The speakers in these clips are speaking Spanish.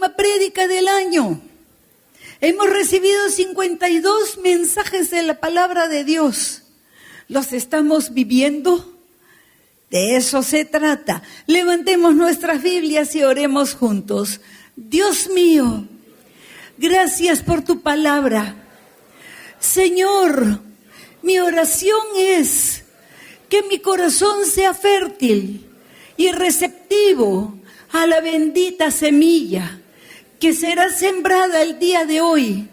última prédica del año. Hemos recibido 52 mensajes de la palabra de Dios. ¿Los estamos viviendo? De eso se trata. Levantemos nuestras Biblias y oremos juntos. Dios mío, gracias por tu palabra. Señor, mi oración es que mi corazón sea fértil y receptivo a la bendita semilla que será sembrada el día de hoy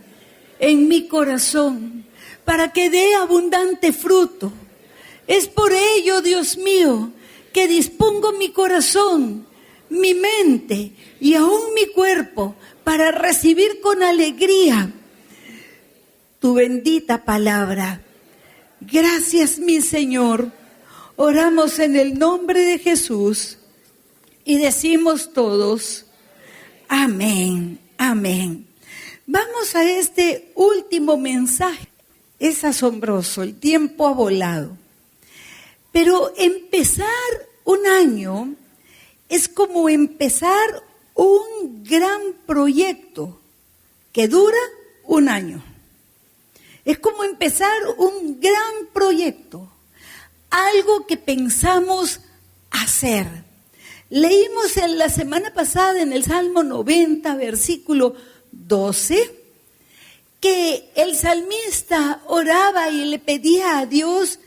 en mi corazón para que dé abundante fruto. Es por ello, Dios mío, que dispongo mi corazón, mi mente y aún mi cuerpo para recibir con alegría tu bendita palabra. Gracias, mi Señor. Oramos en el nombre de Jesús y decimos todos, amén, amén. Vamos a este último mensaje. Es asombroso, el tiempo ha volado. Pero empezar un año es como empezar un gran proyecto que dura un año. Es como empezar un gran proyecto, algo que pensamos hacer. Leímos en la semana pasada en el Salmo 90, versículo 12, que el salmista oraba y le pedía a Dios: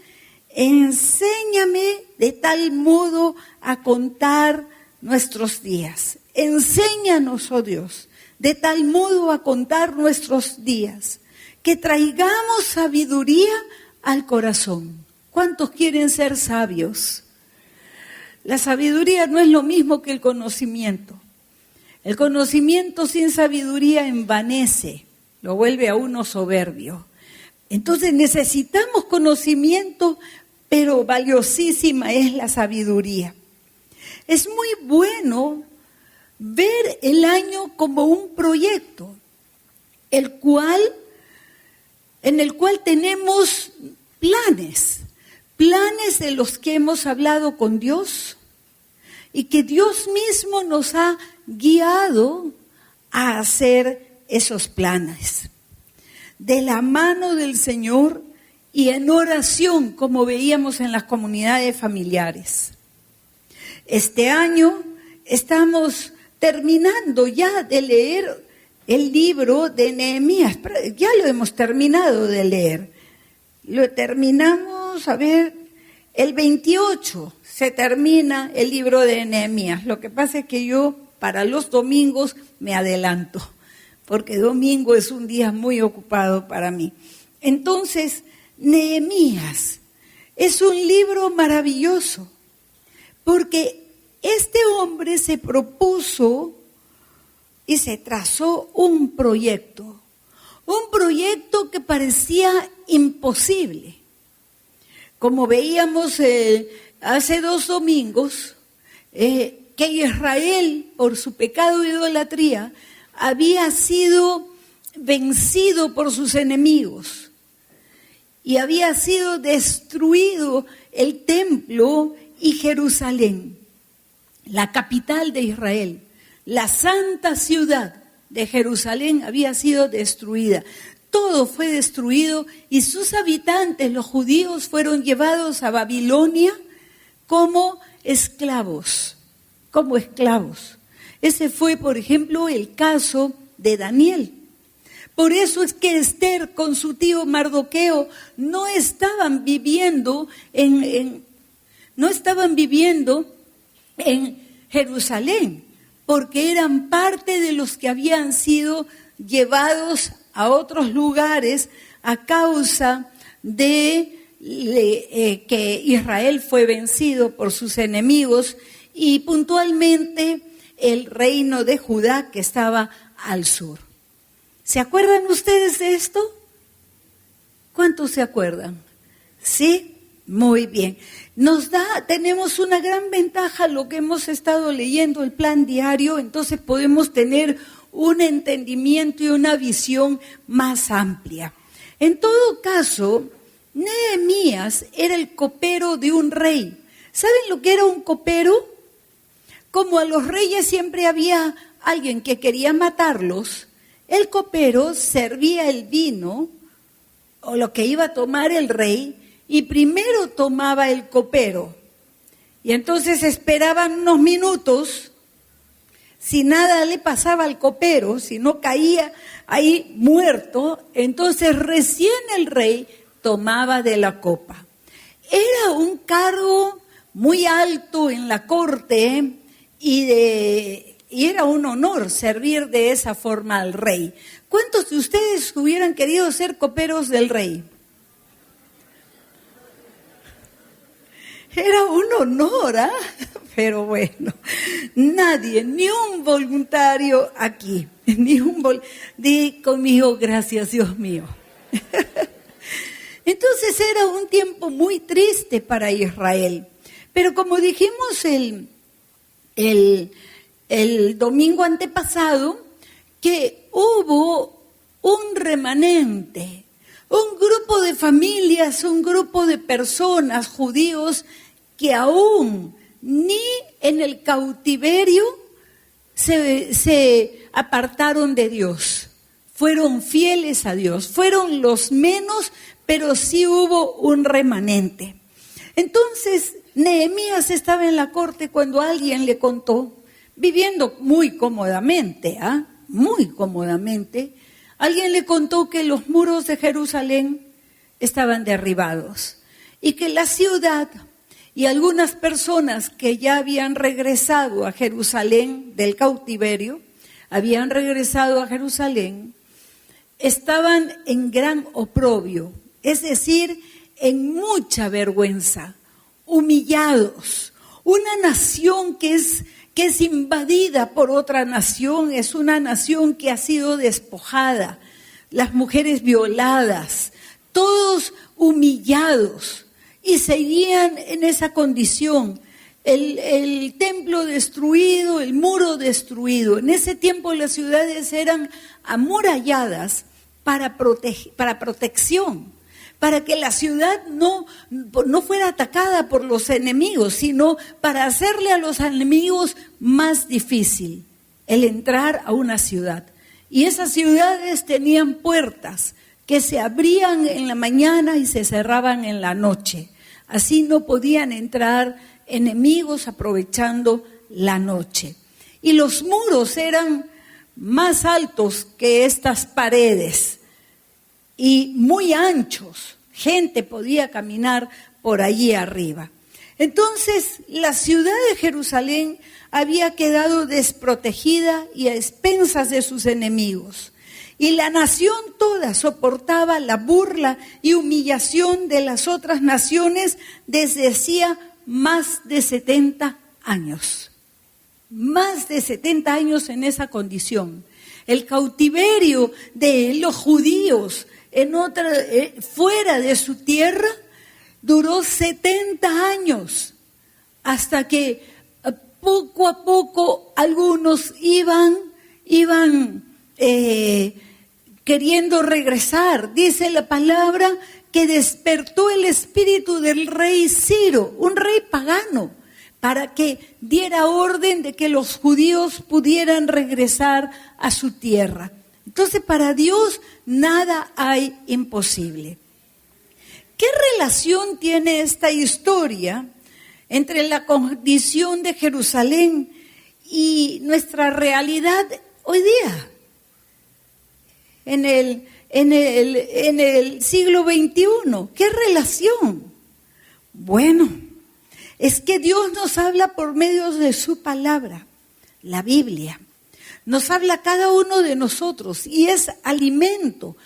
enséñame de tal modo a contar nuestros días. Enséñanos, oh Dios, de tal modo a contar nuestros días, que traigamos sabiduría al corazón. ¿Cuántos quieren ser sabios? La sabiduría no es lo mismo que el conocimiento. El conocimiento sin sabiduría envanece, lo vuelve a uno soberbio. Entonces necesitamos conocimiento, pero valiosísima es la sabiduría. Es muy bueno ver el año como un proyecto, en el cual tenemos planes de los que hemos hablado con Dios y que Dios mismo nos ha guiado a hacer esos planes. De la mano del Señor y en oración, como veíamos en las comunidades familiares. Este año estamos terminando ya de leer el libro de Nehemías. Ya lo hemos terminado de leer. Lo terminamos, el 28 se termina el libro de Nehemías. Lo que pasa es que yo para los domingos me adelanto, porque domingo es un día muy ocupado para mí. Entonces, Nehemías es un libro maravilloso, porque este hombre se propuso y se trazó un proyecto que parecía imposible. Como veíamos hace 2 domingos, que Israel, por su pecado de idolatría, había sido vencido por sus enemigos y había sido destruido el templo y Jerusalén, la capital de Israel, la santa ciudad de Jerusalén había sido destruida. Todo fue destruido y sus habitantes, los judíos, fueron llevados a Babilonia como esclavos. Ese fue, por ejemplo, el caso de Daniel. Por eso es que Esther con su tío Mardoqueo no estaban viviendo en Jerusalén, porque eran parte de los que habían sido llevados a otros lugares a causa de que Israel fue vencido por sus enemigos y puntualmente el reino de Judá que estaba al sur. ¿Se acuerdan ustedes de esto? ¿Cuántos se acuerdan? ¿Sí? Muy bien. Tenemos una gran ventaja lo que hemos estado leyendo, el plan diario, entonces podemos tener un entendimiento y una visión más amplia. En todo caso, Nehemías era el copero de un rey. ¿Saben lo que era un copero? Como a los reyes siempre había alguien que quería matarlos, el copero servía el vino o lo que iba a tomar el rey y primero tomaba el copero. Y entonces esperaban unos minutos. Si nada le pasaba al copero, si no caía ahí muerto, entonces recién el rey tomaba de la copa. Era un cargo muy alto en la corte y era un honor servir de esa forma al rey. ¿Cuántos de ustedes hubieran querido ser coperos del rey? Era un honor, ¿ah? Pero bueno, nadie, ni un voluntario aquí, di conmigo, gracias Dios mío. Entonces era un tiempo muy triste para Israel. Pero como dijimos el domingo antepasado, que hubo un remanente, un grupo de familias, un grupo de personas, judíos, que aún ni en el cautiverio se apartaron de Dios. Fueron fieles a Dios, fueron los menos, pero sí hubo un remanente. Entonces, Nehemías estaba en la corte cuando alguien le contó, viviendo muy cómodamente, muy cómodamente, alguien le contó que los muros de Jerusalén estaban derribados y que la ciudad y algunas personas que ya habían regresado a Jerusalén del cautiverio, habían regresado a Jerusalén, estaban en gran oprobio, es decir, en mucha vergüenza, humillados. Una nación que es invadida por otra nación, es una nación que ha sido despojada, las mujeres violadas, todos humillados y seguían en esa condición. El templo destruido, el muro destruido. En ese tiempo las ciudades eran amuralladas para protección, para que la ciudad no fuera atacada por los enemigos, sino para hacerle a los enemigos más difícil el entrar a una ciudad. Y esas ciudades tenían puertas que se abrían en la mañana y se cerraban en la noche. Así no podían entrar enemigos aprovechando la noche. Y los muros eran más altos que estas paredes y muy anchos. Gente podía caminar por allí arriba. Entonces, la ciudad de Jerusalén había quedado desprotegida y a expensas de sus enemigos. Y la nación toda soportaba la burla y humillación de las otras naciones desde hacía más de 70 años. Más de 70 años en esa condición. El cautiverio de los judíos fuera de su tierra duró 70 años, hasta que poco a poco algunos iban queriendo regresar. Dice la palabra que despertó el espíritu del rey Ciro, un rey pagano, para que diera orden de que los judíos pudieran regresar a su tierra. Entonces, para Dios nada hay imposible. ¿Qué relación tiene esta historia entre la condición de Jerusalén y nuestra realidad hoy día? En el siglo XXI, ¿qué relación? Bueno, es que Dios nos habla por medio de su palabra, la Biblia. Nos habla a cada uno de nosotros y es alimento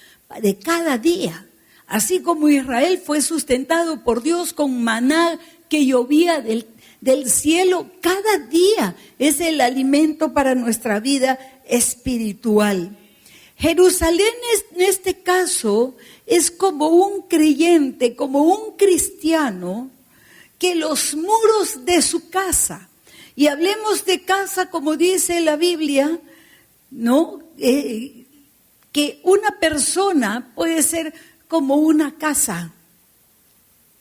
de cada día. Así como Israel fue sustentado por Dios con maná que llovía del cielo, cada día es el alimento para nuestra vida espiritual. Jerusalén en este caso es como un creyente, como un cristiano, que los muros de su casa, y hablemos de casa como dice la Biblia, ¿no? Que una persona puede ser como una casa.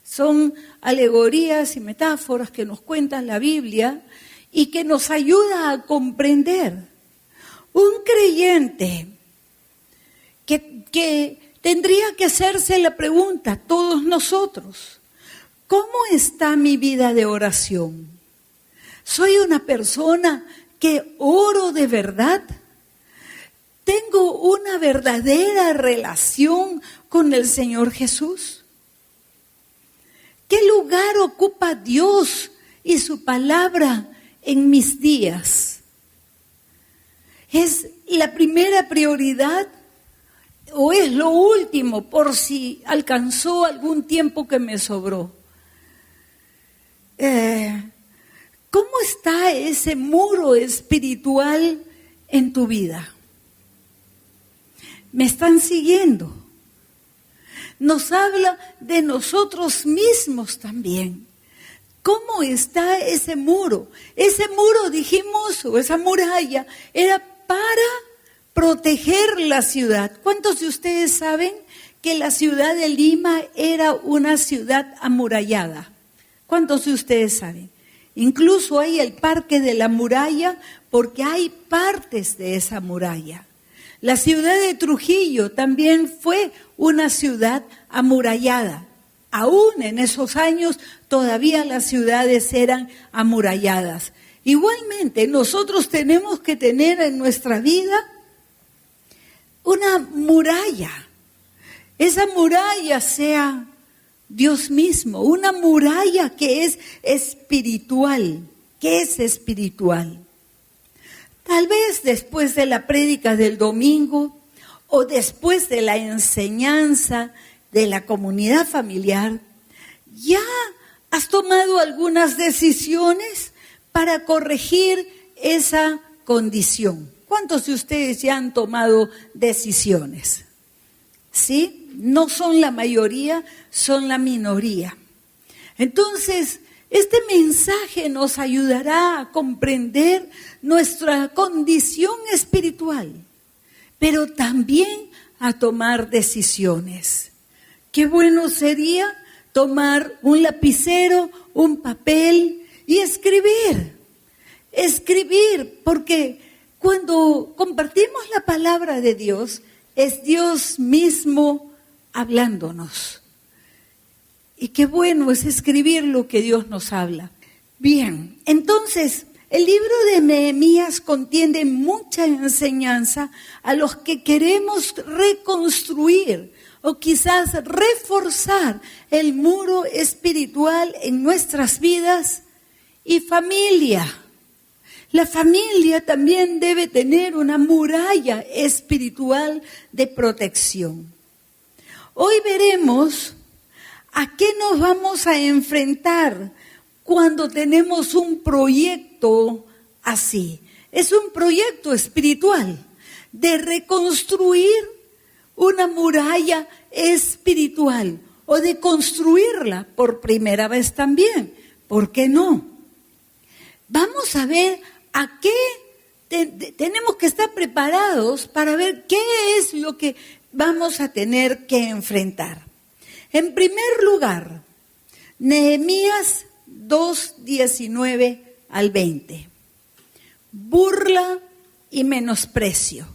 Son alegorías y metáforas que nos cuenta la Biblia y que nos ayuda a comprender. Un creyente que tendría que hacerse la pregunta, todos nosotros, ¿cómo está mi vida de oración? ¿Soy una persona que oro de verdad? ¿Tengo una verdadera relación con el Señor Jesús? ¿Qué lugar ocupa Dios y su palabra en mis días? ¿Es la primera prioridad o es lo último por si alcanzó algún tiempo que me sobró? ¿Cómo está ese muro espiritual en tu vida? ¿Me están siguiendo? Nos habla de nosotros mismos también. ¿Cómo está ese muro? Ese muro, dijimos, o esa muralla, era para proteger la ciudad. ¿Cuántos de ustedes saben que la ciudad de Lima era una ciudad amurallada? ¿Cuántos de ustedes saben? Incluso hay el Parque de la Muralla porque hay partes de esa muralla. La ciudad de Trujillo también fue una ciudad amurallada. Aún en esos años todavía las ciudades eran amuralladas. Igualmente, nosotros tenemos que tener en nuestra vida una muralla. Esa muralla sea Dios mismo, una muralla que es espiritual. ¿Qué es espiritual? Tal vez después de la prédica del domingo o después de la enseñanza de la comunidad familiar, ya has tomado algunas decisiones para corregir esa condición. ¿Cuántos de ustedes ya han tomado decisiones? ¿Sí? No son la mayoría, son la minoría. Entonces, este mensaje nos ayudará a comprender nuestra condición espiritual, pero también a tomar decisiones. Qué bueno sería tomar un lapicero, un papel y escribir. Escribir, porque cuando compartimos la palabra de Dios, es Dios mismo hablándonos. Y qué bueno es escribir lo que Dios nos habla. Bien, entonces, el libro de Nehemías contiene mucha enseñanza a los que queremos reconstruir o quizás reforzar el muro espiritual en nuestras vidas y familia. La familia también debe tener una muralla espiritual de protección. Hoy veremos a qué nos vamos a enfrentar cuando tenemos un proyecto así. Es un proyecto espiritual de reconstruir una muralla espiritual o de construirla por primera vez también. ¿Por qué no? Vamos a ver a qué tenemos que estar preparados para ver qué es lo que vamos a tener que enfrentar. En primer lugar, Nehemías 2:19 al 20. Burla y menosprecio.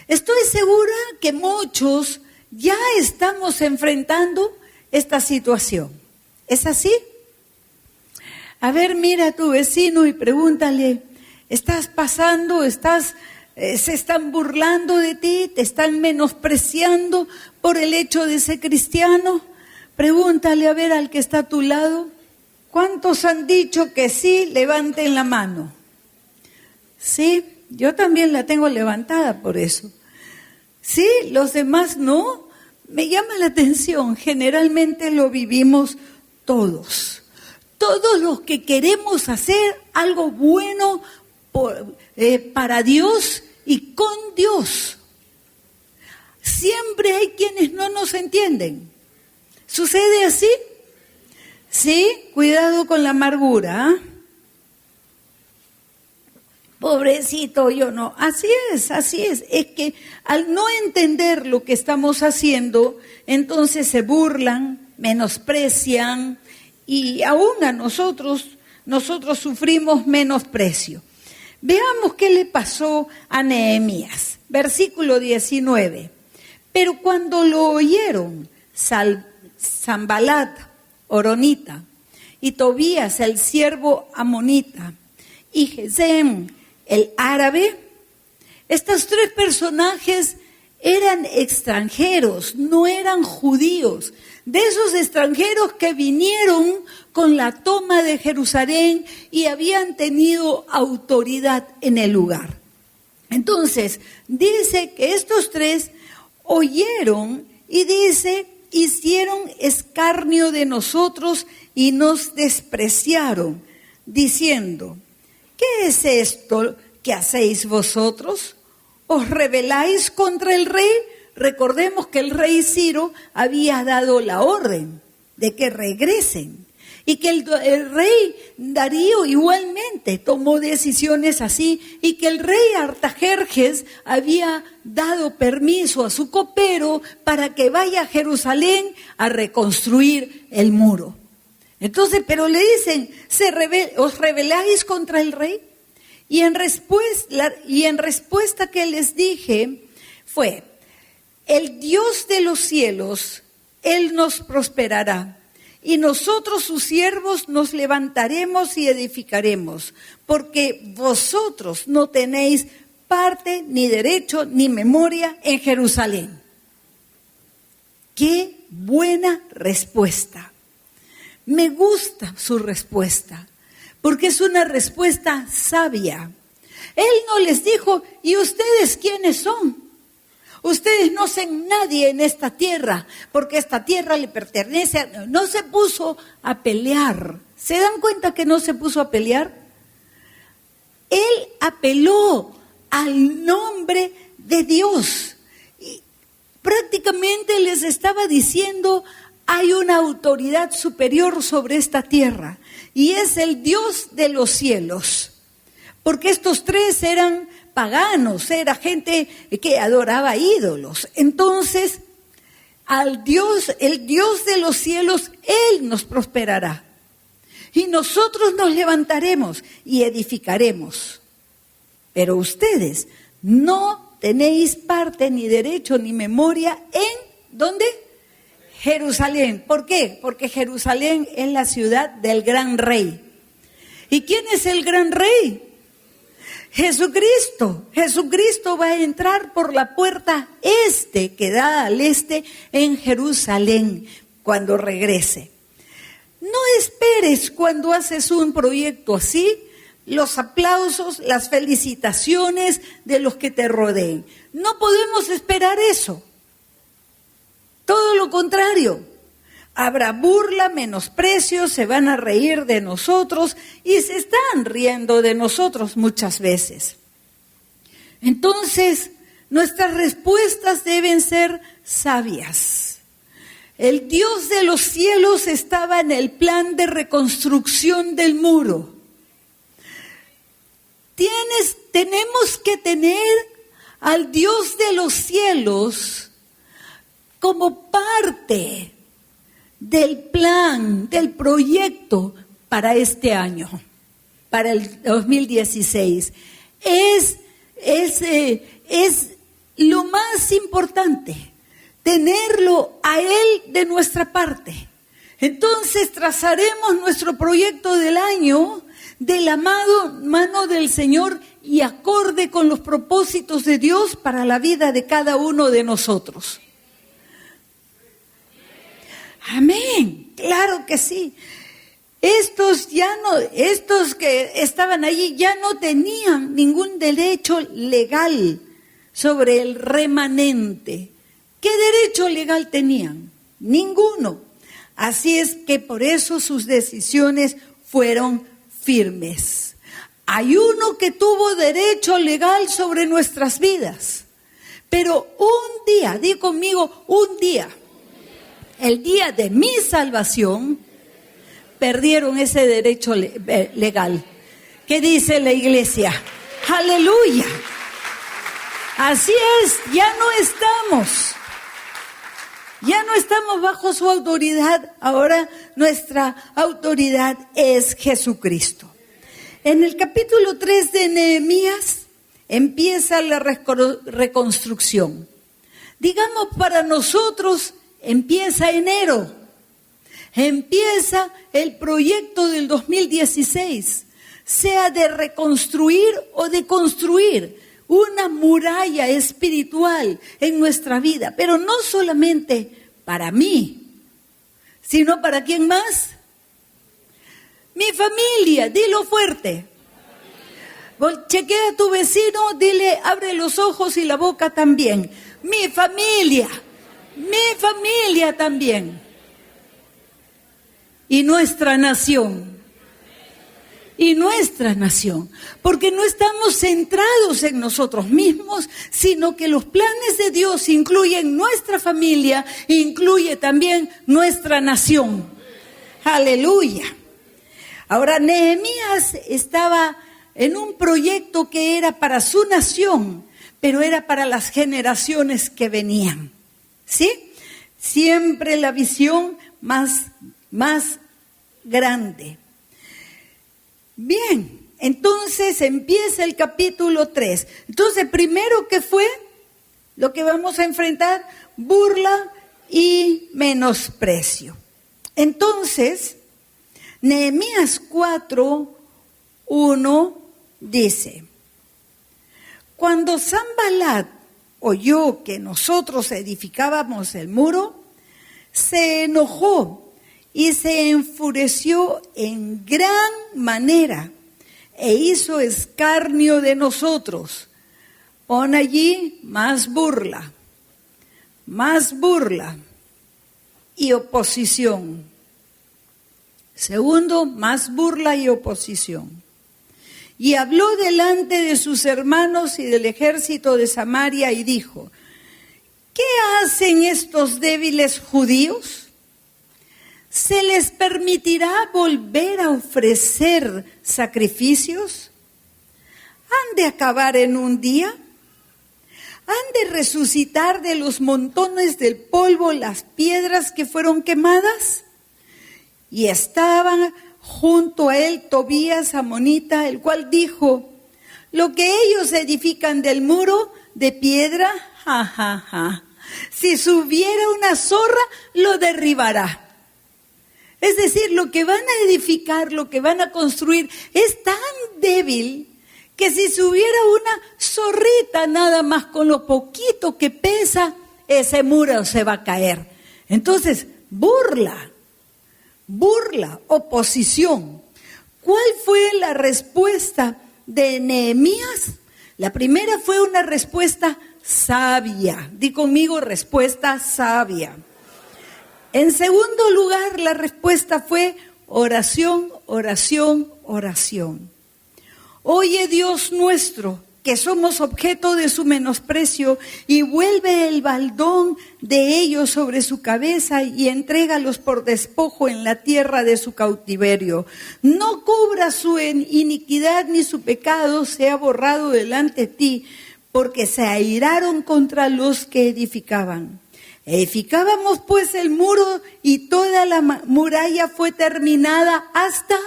Estoy segura que muchos ya estamos enfrentando esta situación. ¿Es así? A ver, mira a tu vecino y pregúntale, ¿estás pasando, se están burlando de ti, te están menospreciando por el hecho de ser cristiano? Pregúntale a ver al que está a tu lado, ¿cuántos han dicho que sí? Levanten la mano. Sí, yo también la tengo levantada por eso. Sí, los demás no. Me llama la atención, generalmente lo vivimos todos. Todos los que queremos hacer algo bueno para Dios y con Dios. Siempre hay quienes no nos entienden. ¿Sucede así? Sí, cuidado con la amargura. Pobrecito, yo no. Así es. Es que al no entender lo que estamos haciendo, entonces se burlan, menosprecian y aún a nosotros sufrimos menosprecio. Veamos qué le pasó a Nehemías. Versículo 19. Pero cuando lo oyeron Sanbalat, horonita, y Tobías, el siervo amonita, y Gesem, el árabe, estos tres personajes eran extranjeros, no eran judíos, de esos extranjeros que vinieron con la toma de Jerusalén y habían tenido autoridad en el lugar. Entonces, dice que estos tres oyeron y dice, hicieron escarnio de nosotros y nos despreciaron, diciendo, ¿qué es esto que hacéis vosotros? ¿Os rebeláis contra el rey? Recordemos que el rey Ciro había dado la orden de que regresen y que el rey Darío igualmente tomó decisiones así y que el rey Artajerjes había dado permiso a su copero para que vaya a Jerusalén a reconstruir el muro. Entonces, pero le dicen, ¿os rebeláis contra el rey? Y en respuesta que les dije fue, el Dios de los cielos, Él nos prosperará, y nosotros sus siervos nos levantaremos y edificaremos, porque vosotros no tenéis parte, ni derecho, ni memoria en Jerusalén. ¡Qué buena respuesta! Me gusta su respuesta, porque es una respuesta sabia. Él no les dijo, ¿y ustedes quiénes son? Ustedes no son nadie en esta tierra, porque esta tierra le pertenece a... No se puso a pelear. ¿Se dan cuenta que no se puso a pelear? Él apeló al nombre de Dios. Y prácticamente les estaba diciendo, hay una autoridad superior sobre esta tierra, y es el Dios de los cielos. Porque estos tres eran paganos, era gente que adoraba ídolos. Entonces, el Dios de los cielos, Él nos prosperará. Y nosotros nos levantaremos y edificaremos. Pero ustedes no tenéis parte, ni derecho, ni memoria en, ¿dónde? Jerusalén. ¿Por qué? Porque Jerusalén es la ciudad del gran rey. ¿Y quién es el gran rey? Jesucristo. Jesucristo va a entrar por la puerta este que da al este en Jerusalén cuando regrese. No esperes cuando haces un proyecto así los aplausos, las felicitaciones de los que te rodeen. No podemos esperar eso. Todo lo contrario. Habrá burla, menosprecio, se van a reír de nosotros y se están riendo de nosotros muchas veces. Entonces, nuestras respuestas deben ser sabias. El Dios de los cielos estaba en el plan de reconstrucción del muro. Tenemos que tener al Dios de los cielos como parte del plan, del proyecto para este año, para el 2016. Es lo más importante, tenerlo a Él de nuestra parte. Entonces trazaremos nuestro proyecto del año de la mano del Señor y acorde con los propósitos de Dios para la vida de cada uno de nosotros. Amén, claro que sí. Estos que estaban allí ya no tenían ningún derecho legal sobre el remanente. ¿Qué derecho legal tenían? Ninguno. Así es que por eso sus decisiones fueron firmes. Hay uno que tuvo derecho legal sobre nuestras vidas, pero un día, di conmigo, un día, el día de mi salvación, perdieron ese derecho legal. ¿Qué dice la iglesia? ¡Aleluya! Así es, ya no estamos bajo su autoridad, ahora nuestra autoridad es Jesucristo. En el capítulo 3 de Nehemías empieza la reconstrucción. Digamos, para nosotros empieza enero, empieza el proyecto del 2016, sea de reconstruir o de construir una muralla espiritual en nuestra vida, pero no solamente para mí, sino para ¿quién más? Mi familia, dilo fuerte. Chequea a tu vecino, dile, abre los ojos y la boca también. Mi familia también. Y nuestra nación. Porque no estamos centrados en nosotros mismos, sino que los planes de Dios incluyen nuestra familia, incluye también nuestra nación. Aleluya. Ahora, Nehemías estaba en un proyecto que era para su nación, pero era para las generaciones que venían. ¿Sí? Siempre la visión más grande. Bien, entonces empieza el capítulo 3. Entonces, primero, ¿qué fue lo que vamos a enfrentar? Burla y menosprecio. Entonces, Nehemías 4:1 dice: cuando Sanballat oyó que nosotros edificábamos el muro, se enojó y se enfureció en gran manera e hizo escarnio de nosotros. Pon allí más burla y oposición. Segundo, más burla y oposición. Y habló delante de sus hermanos y del ejército de Samaria y dijo: ¿qué hacen estos débiles judíos? ¿Se les permitirá volver a ofrecer sacrificios? ¿Han de acabar en un día? ¿Han de resucitar de los montones del polvo las piedras que fueron quemadas? Y estaban junto a él Tobías amonita, el cual dijo: lo que ellos edifican del muro de piedra, si subiera una zorra, lo derribará. Es decir, lo que van a edificar, lo que van a construir, es tan débil que si subiera una zorrita nada más con lo poquito que pesa, ese muro se va a caer. Entonces, burla, oposición. ¿Cuál fue la respuesta de Nehemías? La primera fue una respuesta sabia. Di conmigo, respuesta sabia. En segundo lugar, la respuesta fue oración. Oye, Dios nuestro, que somos objeto de su menosprecio, y vuelve el baldón de ellos sobre su cabeza y entrégalos por despojo en la tierra de su cautiverio. No cubra su iniquidad ni su pecado sea borrado delante de ti, porque se airaron contra los que edificaban. Edificábamos pues el muro y toda la muralla fue terminada hasta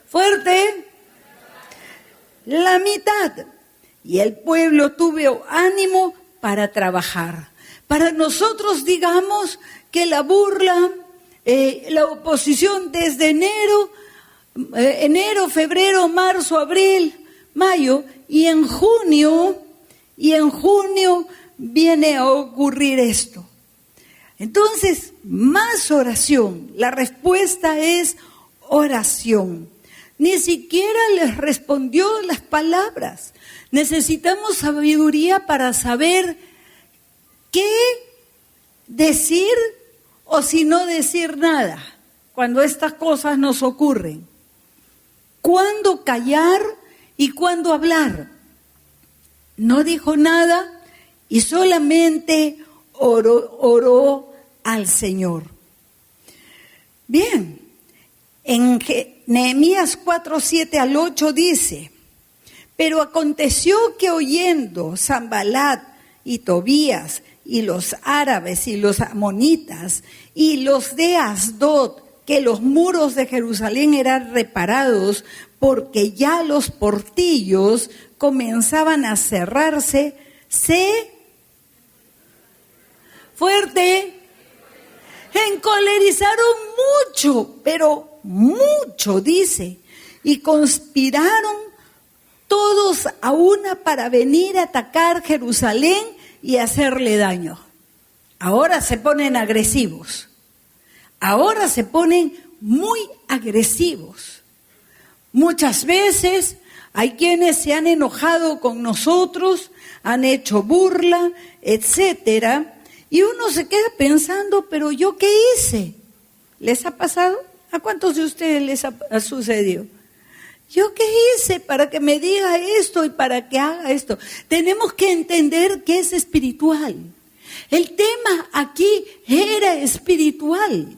fuerte la mitad. Y el pueblo tuvo ánimo para trabajar. Para nosotros, digamos que la burla, la oposición desde enero, febrero, marzo, abril, mayo, y en junio viene a ocurrir esto. Entonces, más oración. La respuesta es oración. Ni siquiera les respondió las palabras. Necesitamos sabiduría para saber qué decir o si no decir nada cuando estas cosas nos ocurren. Cuándo callar y cuándo hablar. No dijo nada y solamente oró al Señor. Bien, en Nehemías 4:7-8 dice: pero aconteció que oyendo Sanballat y Tobías y los árabes y los amonitas y los de Asdod que los muros de Jerusalén eran reparados, porque ya los portillos comenzaban a cerrarse, se encolerizaron mucho, pero mucho, dice, y conspiraron todos a una para venir a atacar Jerusalén y hacerle daño. Ahora se ponen agresivos. Ahora se ponen muy agresivos. Muchas veces hay quienes se han enojado con nosotros, han hecho burla, etcétera, y uno se queda pensando, pero ¿yo qué hice? ¿Les ha pasado? ¿A cuántos de ustedes les ha sucedido? ¿Yo qué hice para que me diga esto y para que haga esto? Tenemos que entender que es espiritual. El tema aquí era espiritual.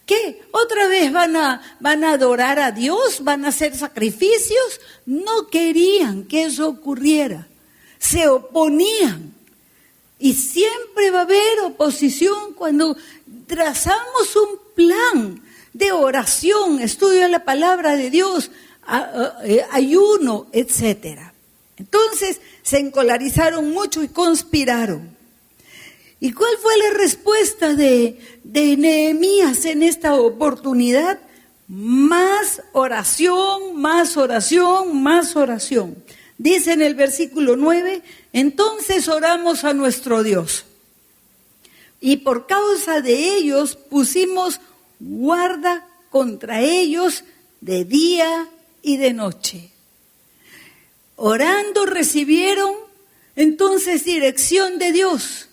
¿Qué? ¿Otra vez van a adorar a Dios? ¿Van a hacer sacrificios? No querían que eso ocurriera. Se oponían. Y siempre va a haber oposición cuando trazamos un plan de oración, estudio de la palabra de Dios, ayuno, etcétera. Entonces se encolerizaron mucho y conspiraron. ¿Y cuál fue la respuesta de Nehemías en esta oportunidad? Más oración, más oración, más oración. Dice en el versículo 9, entonces oramos a nuestro Dios. Y por causa de ellos pusimos guarda contra ellos de día y de noche. Orando recibieron entonces dirección de Dios.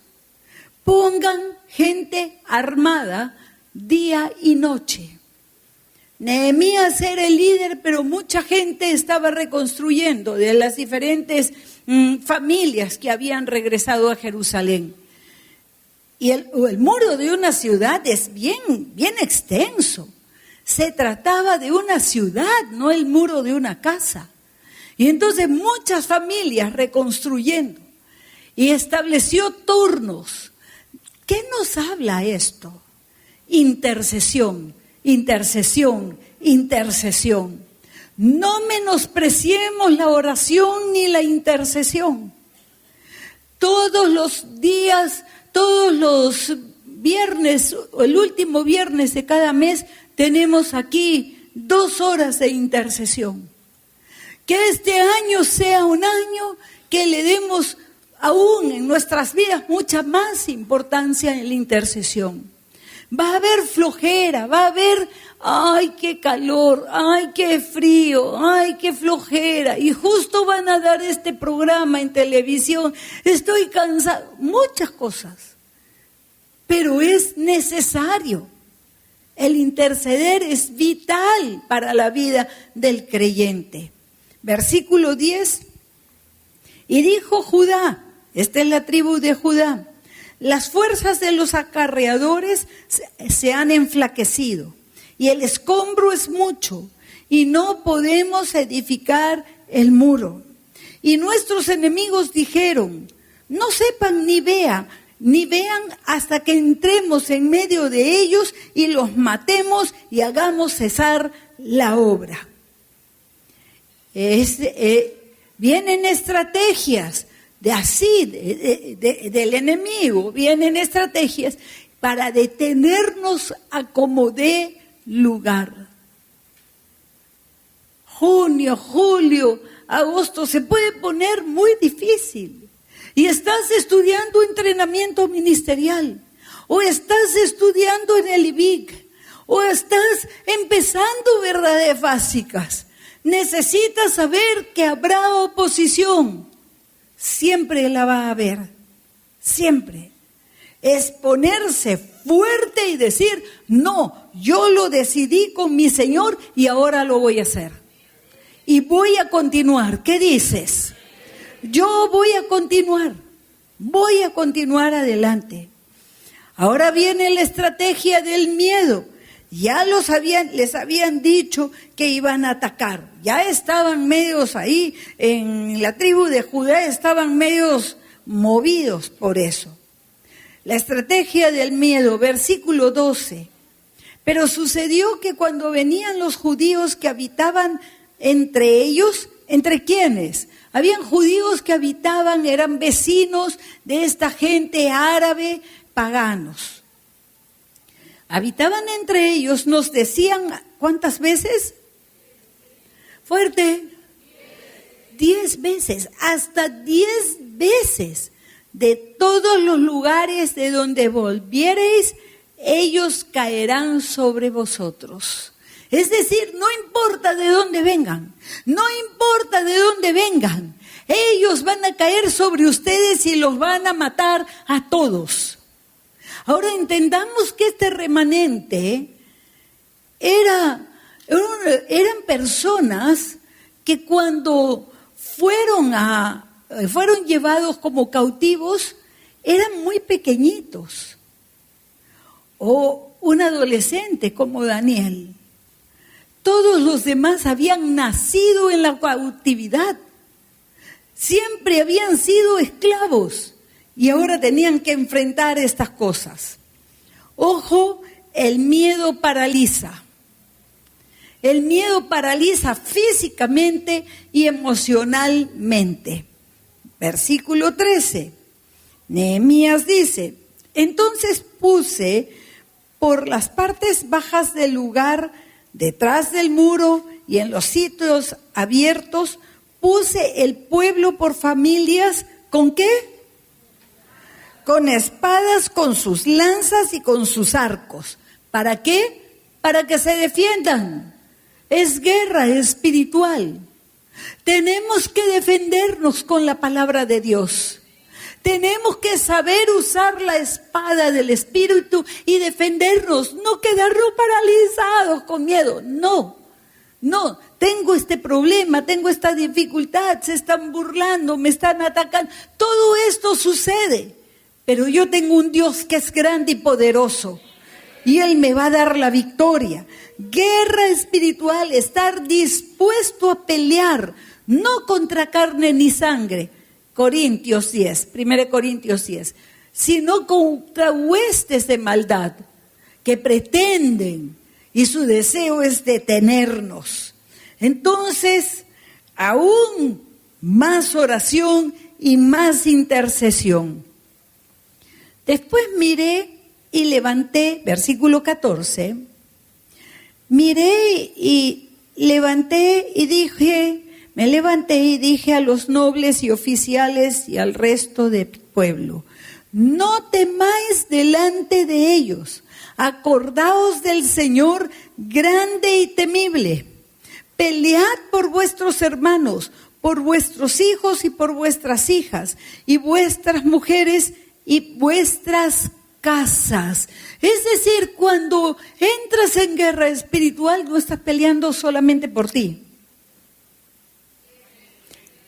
Pongan gente armada día y noche. Nehemías era el líder, pero mucha gente estaba reconstruyendo de las diferentes familias que habían regresado a Jerusalén. Y el muro de una ciudad es bien extenso. Se trataba de una ciudad, no el muro de una casa. Y entonces muchas familias reconstruyendo. Y estableció turnos. ¿Qué nos habla esto? Intercesión, intercesión, intercesión. No menospreciemos la oración ni la intercesión. Todos los días, todos los viernes, el último viernes de cada mes, tenemos aquí 2 horas de intercesión. Que este año sea un año que le demos aún en nuestras vidas mucha más importancia en la intercesión. Va a haber flojera, va a haber, ay, qué calor, ay, qué frío, ay, qué flojera. Y justo van a dar este programa en televisión. Estoy cansado, muchas cosas. Pero es necesario. El interceder es vital para la vida del creyente. Versículo 10. Y dijo Judá, esta es la tribu de Judá, las fuerzas de los acarreadores se han enflaquecido y el escombro es mucho y no podemos edificar el muro. Y nuestros enemigos dijeron, no sepan ni vean hasta que entremos en medio de ellos y los matemos y hagamos cesar la obra. Vienen estrategias del enemigo, vienen estrategias para detenernos a como dé lugar. Junio, julio, agosto se puede poner muy difícil. Y estás estudiando entrenamiento ministerial, o estás estudiando en el IBIC, o estás empezando verdades básicas. Necesitas saber que habrá oposición. Siempre la va a haber, siempre. Es ponerse fuerte y decir, no, yo lo decidí con mi Señor y ahora lo voy a hacer. Y voy a continuar. ¿Qué dices? Yo voy a continuar adelante. Ahora viene la estrategia del miedo. Ya les habían dicho que iban a atacar. Ya estaban medios ahí, en la tribu de Judá estaban medios movidos por eso. La estrategia del miedo, versículo 12. Pero sucedió que cuando venían los judíos que habitaban entre ellos, ¿entre quiénes? Habían judíos que habitaban, eran vecinos de esta gente árabe, paganos. Habitaban entre ellos, nos decían, ¿cuántas veces? Fuerte. 10 veces, hasta 10 veces. De todos los lugares de donde volviereis, ellos caerán sobre vosotros. Es decir, no importa de dónde vengan, no importa de dónde vengan, ellos van a caer sobre ustedes y los van a matar a todos. Ahora entendamos que este remanente eran personas que cuando fueron llevados como cautivos, eran muy pequeñitos. O un adolescente como Daniel. Todos los demás habían nacido en la cautividad. Siempre habían sido esclavos y ahora tenían que enfrentar estas cosas. Ojo, el miedo paraliza. El miedo paraliza físicamente y emocionalmente. Versículo 13. Nehemías dice, entonces puse por las partes bajas del lugar, detrás del muro y en los sitios abiertos, puse el pueblo por familias, ¿con qué? Con espadas, con sus lanzas y con sus arcos. ¿Para qué? Para que se defiendan. Es guerra espiritual. Tenemos que defendernos con la palabra de Dios. Tenemos que saber usar la espada del Espíritu y defendernos, no quedarnos paralizados con miedo. No, tengo este problema, tengo esta dificultad, se están burlando, me están atacando. Todo esto sucede, pero yo tengo un Dios que es grande y poderoso. Y Él me va a dar la victoria. Guerra espiritual, estar dispuesto a pelear, no contra carne ni sangre. Corintios 10, 1 Corintios 10, sino contra huestes de maldad que pretenden y su deseo es detenernos. Entonces, aún más oración y más intercesión. Después miré y levanté, versículo 14, miré y levanté y dije, me levanté y dije a los nobles y oficiales y al resto del pueblo, no temáis delante de ellos, acordaos del Señor grande y temible, pelead por vuestros hermanos, por vuestros hijos y por vuestras hijas, y vuestras mujeres y vuestras casas. Es decir, cuando entras en guerra espiritual, no estás peleando solamente por ti.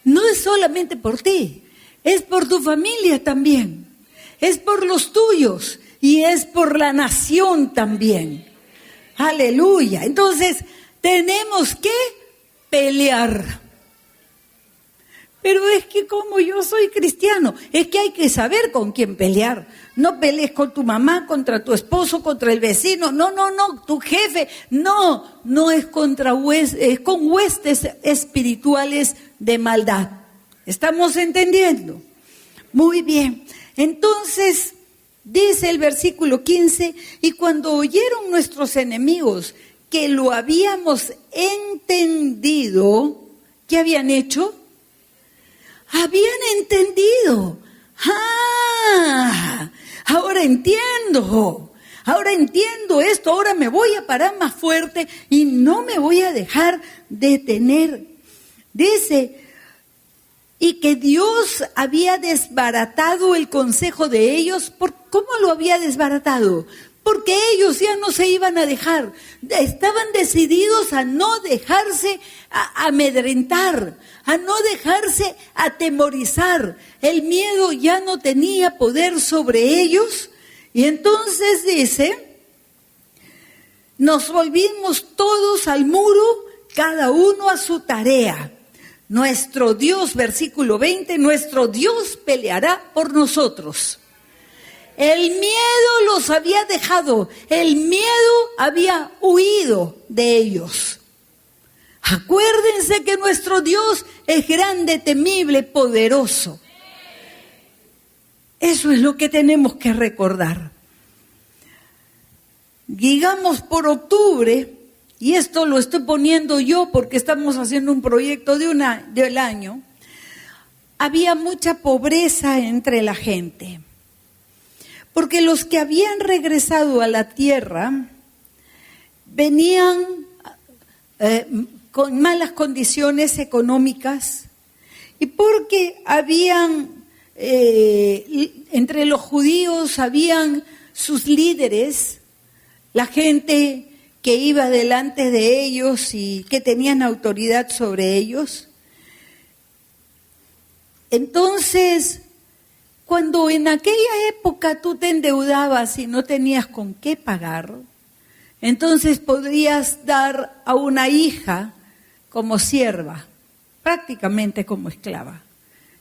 No es solamente por ti, es por tu familia también, es por los tuyos y es por la nación también. Aleluya. Entonces, tenemos que pelear. Pero es que como yo soy cristiano, es que hay que saber con quién pelear. No pelees con tu mamá, contra tu esposo, contra el vecino. No, tu jefe. No es es con huestes espirituales de maldad. ¿Estamos entendiendo? Muy bien. Entonces, dice el versículo 15, y cuando oyeron nuestros enemigos que lo habíamos entendido, ¿qué habían hecho? Habían entendido. Ahora entiendo esto, ahora me voy a parar más fuerte y no me voy a dejar detener. Dice, y que Dios había desbaratado el consejo de ellos. ¿Cómo lo había desbaratado? Porque ellos ya no se iban a dejar, estaban decididos a no dejarse amedrentar, a no dejarse atemorizar. El miedo ya no tenía poder sobre ellos. Y entonces dice, nos volvimos todos al muro, cada uno a su tarea. Nuestro Dios, versículo 20, nuestro Dios peleará por nosotros. El miedo los había dejado, el miedo había huido de ellos. Acuérdense que nuestro Dios es grande, temible, poderoso. Eso es lo que tenemos que recordar. Digamos por octubre, y esto lo estoy poniendo yo porque estamos haciendo un proyecto del año, había mucha pobreza entre la gente. Porque los que habían regresado a la tierra venían con malas condiciones económicas y porque habían, entre los judíos habían sus líderes, la gente que iba delante de ellos y que tenían autoridad sobre ellos. Entonces, cuando en aquella época tú te endeudabas y no tenías con qué pagar, entonces podrías dar a una hija como sierva, prácticamente como esclava.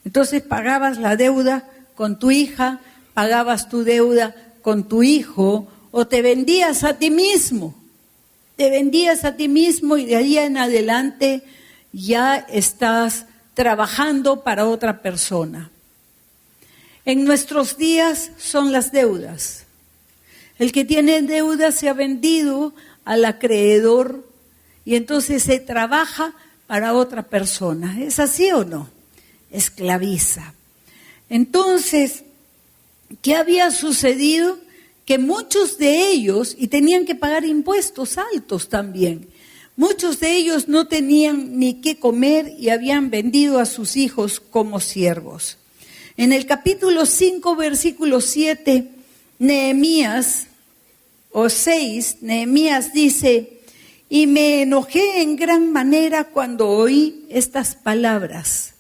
Entonces pagabas la deuda con tu hija, pagabas tu deuda con tu hijo, o te vendías a ti mismo. Te vendías a ti mismo y de ahí en adelante ya estás trabajando para otra persona. En nuestros días son las deudas. El que tiene deuda se ha vendido al acreedor y entonces se trabaja para otra persona. ¿Es así o no? Esclaviza. Entonces, ¿qué había sucedido? Que muchos de ellos, y tenían que pagar impuestos altos también, muchos de ellos no tenían ni qué comer y habían vendido a sus hijos como siervos. En el capítulo 5, versículo 7, Nehemías dice, y me enojé en gran manera cuando oí estas palabras.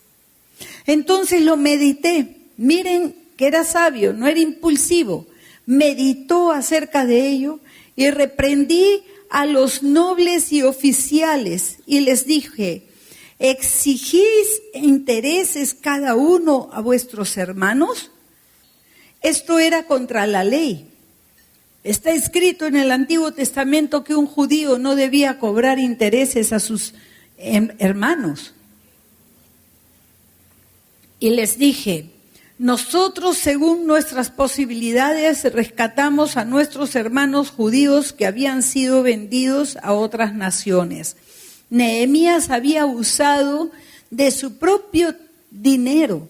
Entonces lo medité. Miren que era sabio, no era impulsivo. Meditó acerca de ello y reprendí a los nobles y oficiales y les dije, ¿exigís intereses cada uno a vuestros hermanos? Esto era contra la ley. Está escrito en el Antiguo Testamento que un judío no debía cobrar intereses a sus hermanos. Y les dije, nosotros según nuestras posibilidades rescatamos a nuestros hermanos judíos que habían sido vendidos a otras naciones. Nehemías había usado de su propio dinero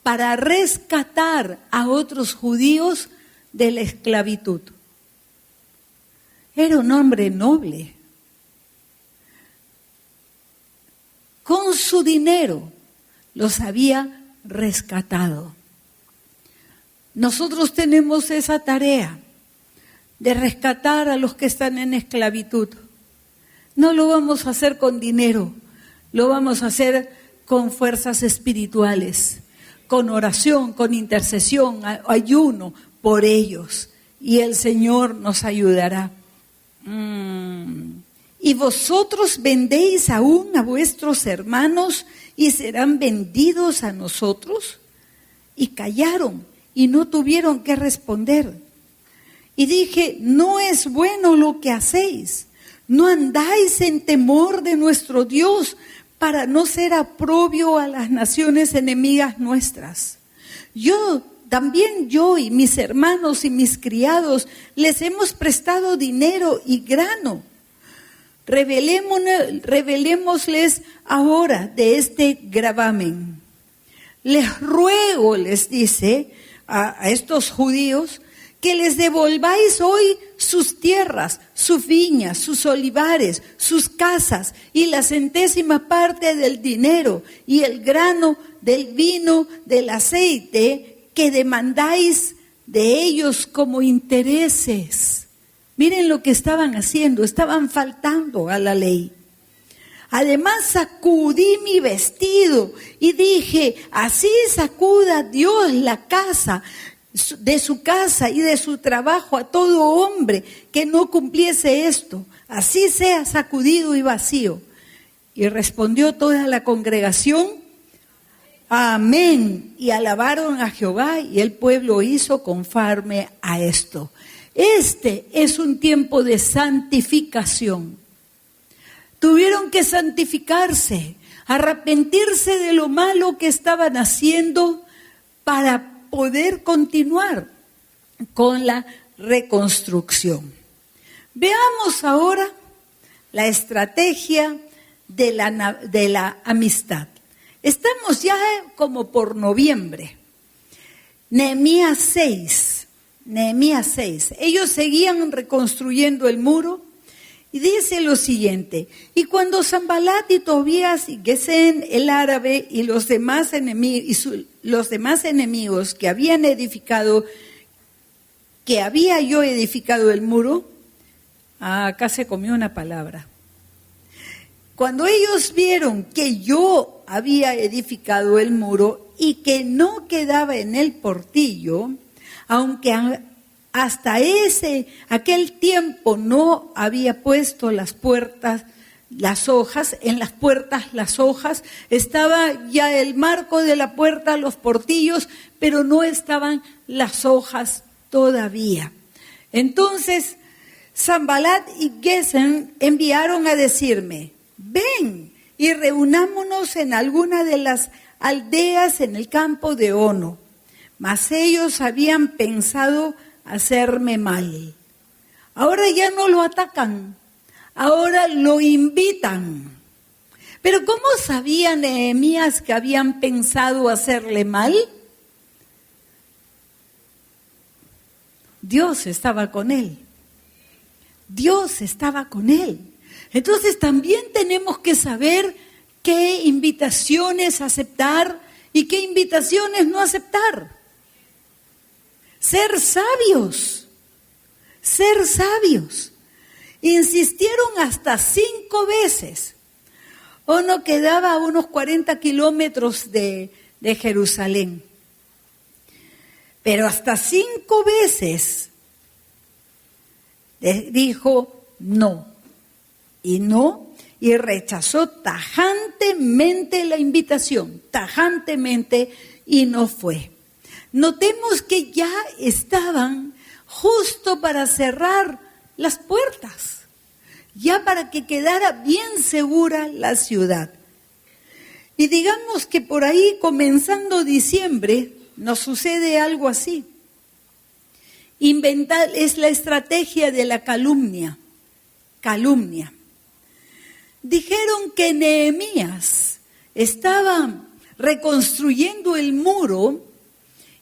para rescatar a otros judíos de la esclavitud. Era un hombre noble. Con su dinero los había rescatado. Nosotros tenemos esa tarea de rescatar a los que están en esclavitud. No lo vamos a hacer con dinero, lo vamos a hacer con fuerzas espirituales, con oración, con intercesión, ayuno por ellos, y el Señor nos ayudará. ¿Y vosotros vendéis aún a vuestros hermanos y serán vendidos a nosotros? Y callaron y no tuvieron que responder. Y dije, no es bueno lo que hacéis. No andáis en temor de nuestro Dios para no ser oprobio a las naciones enemigas nuestras. También yo y mis hermanos y mis criados les hemos prestado dinero y grano. Revelémosles ahora de este gravamen. Les ruego, les dice a estos judíos, que les devolváis hoy sus tierras, sus viñas, sus olivares, sus casas y la 100ª parte del dinero y el grano, del vino, del aceite que demandáis de ellos como intereses. Miren lo que estaban haciendo, estaban faltando a la ley. Además sacudí mi vestido y dije, así sacuda Dios la casa, de su casa y de su trabajo a todo hombre que no cumpliese esto, así sea sacudido y vacío. Y respondió toda la congregación, Amén. Y alabaron a Jehová, y el pueblo hizo conforme a esto. Este es un tiempo de santificación. Tuvieron que santificarse, arrepentirse de lo malo que estaban haciendo para poder continuar con la reconstrucción. Veamos ahora la estrategia de la amistad. Estamos ya como por noviembre. Nehemías 6. Ellos seguían reconstruyendo el muro y dice lo siguiente: y cuando Sanbalat y Tobías y Gesem el árabe y los demás enemigos que había yo edificado el muro, acá se comió una palabra. Cuando ellos vieron que yo había edificado el muro y que no quedaba en el portillo, aunque hasta aquel tiempo no había puesto las puertas, las hojas, en las puertas las hojas, estaba ya el marco de la puerta, los portillos, pero no estaban las hojas todavía. Entonces, Sanbalat y Gesem enviaron a decirme: ven y reunámonos en alguna de las aldeas en el campo de Ono. Mas ellos habían pensado hacerme mal. Ahora ya no lo atacan, ahora lo invitan. Pero ¿cómo sabía Nehemías que habían pensado hacerle mal? Dios estaba con él. Dios estaba con él. Entonces también tenemos que saber qué invitaciones aceptar y qué invitaciones no aceptar. Ser sabios. Insistieron hasta 5 veces. Ono quedaba a unos 40 kilómetros de Jerusalén. Pero hasta 5 veces dijo no. Y rechazó tajantemente la invitación, y no fue. Notemos que ya estaban justo para cerrar las puertas, ya para que quedara bien segura la ciudad. Y digamos que por ahí, comenzando diciembre, nos sucede algo así. Es la estrategia de la calumnia. Dijeron que Nehemías estaba reconstruyendo el muro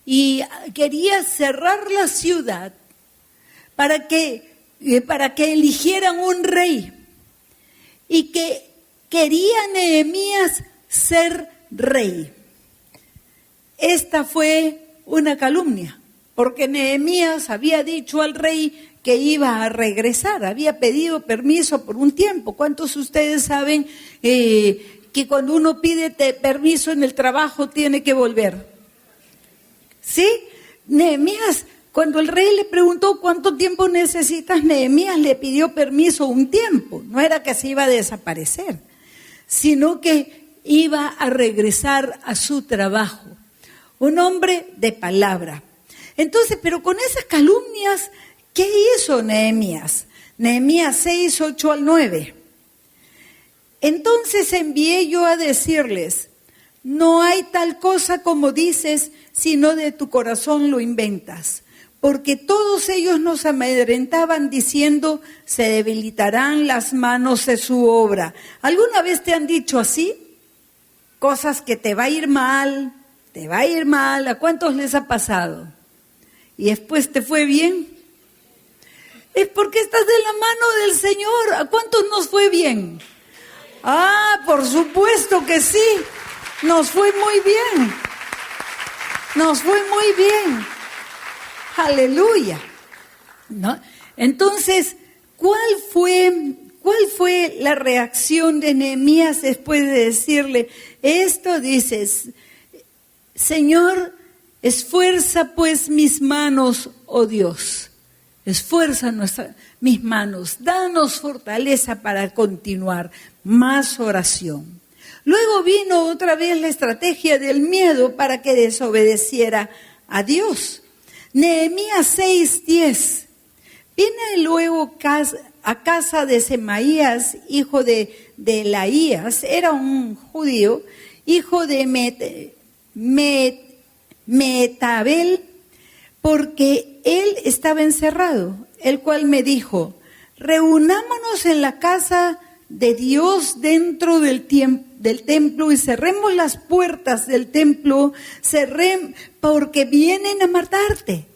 y quería cerrar la ciudad para que eligieran un rey, y que quería Nehemías ser rey. Esta fue una calumnia, porque Nehemías había dicho al rey que iba a regresar, había pedido permiso por un tiempo. ¿Cuántos de ustedes saben que cuando uno pide permiso en el trabajo tiene que volver? ¿Sí? Nehemías, cuando el rey le preguntó cuánto tiempo necesitas, Nehemías le pidió permiso un tiempo. No era que se iba a desaparecer, sino que iba a regresar a su trabajo. Un hombre de palabra. Entonces, pero con esas calumnias, ¿qué hizo Nehemías? Nehemías 6, 8 al 9. Entonces envié yo a decirles: no hay tal cosa como dices, sino de tu corazón lo inventas. Porque todos ellos nos amedrentaban diciendo: se debilitarán las manos de su obra. ¿Alguna vez te han dicho así? Cosas que te va a ir mal. ¿A cuántos les ha pasado? Y después te fue bien. Es porque estás de la mano del Señor. ¿A cuántos nos fue bien? Ah, por supuesto que sí. Nos fue muy bien. Aleluya. ¿No? Entonces, ¿cuál fue la reacción de Nehemías después de decirle esto? Dices: Señor, esfuerza pues mis manos, oh Dios. Esfuerza mis manos. Danos fortaleza para continuar. Más oración. Luego vino otra vez la estrategia del miedo para que desobedeciera a Dios. Nehemías 6:10. Viene luego a casa de Semaías, hijo de Elaías, era un judío, hijo de Mehetabel, porque él estaba encerrado, el cual me dijo: reunámonos en la casa de Dios dentro del templo y cerremos las puertas del templo, porque vienen a matarte.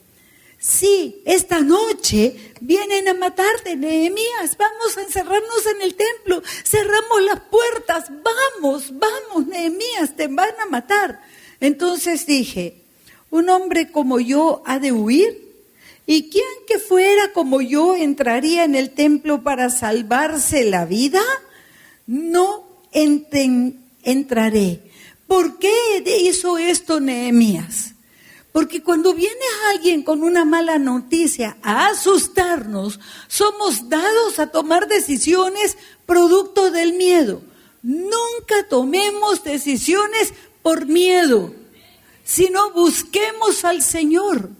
Sí, esta noche vienen a matarte, Nehemías, vamos a encerrarnos en el templo, cerramos las puertas, vamos, Nehemías, te van a matar. Entonces dije: ¿un hombre como yo ha de huir? ¿Y quién que fuera como yo entraría en el templo para salvarse la vida? No entraré. ¿Por qué hizo esto Nehemías? Porque cuando viene alguien con una mala noticia a asustarnos, somos dados a tomar decisiones producto del miedo. Nunca tomemos decisiones por miedo, sino busquemos al Señor.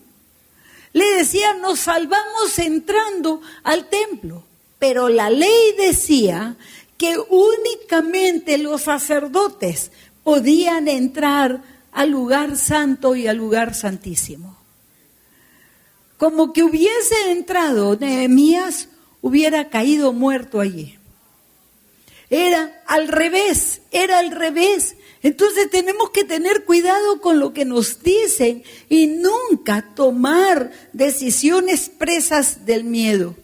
Le decía, nos salvamos entrando al templo, pero la ley decía que únicamente los sacerdotes podían entrar al lugar santo y al lugar santísimo. Como que hubiese entrado Nehemías, hubiera caído muerto allí. Era al revés. Entonces tenemos que tener cuidado con lo que nos dicen y nunca tomar decisiones presas del miedo.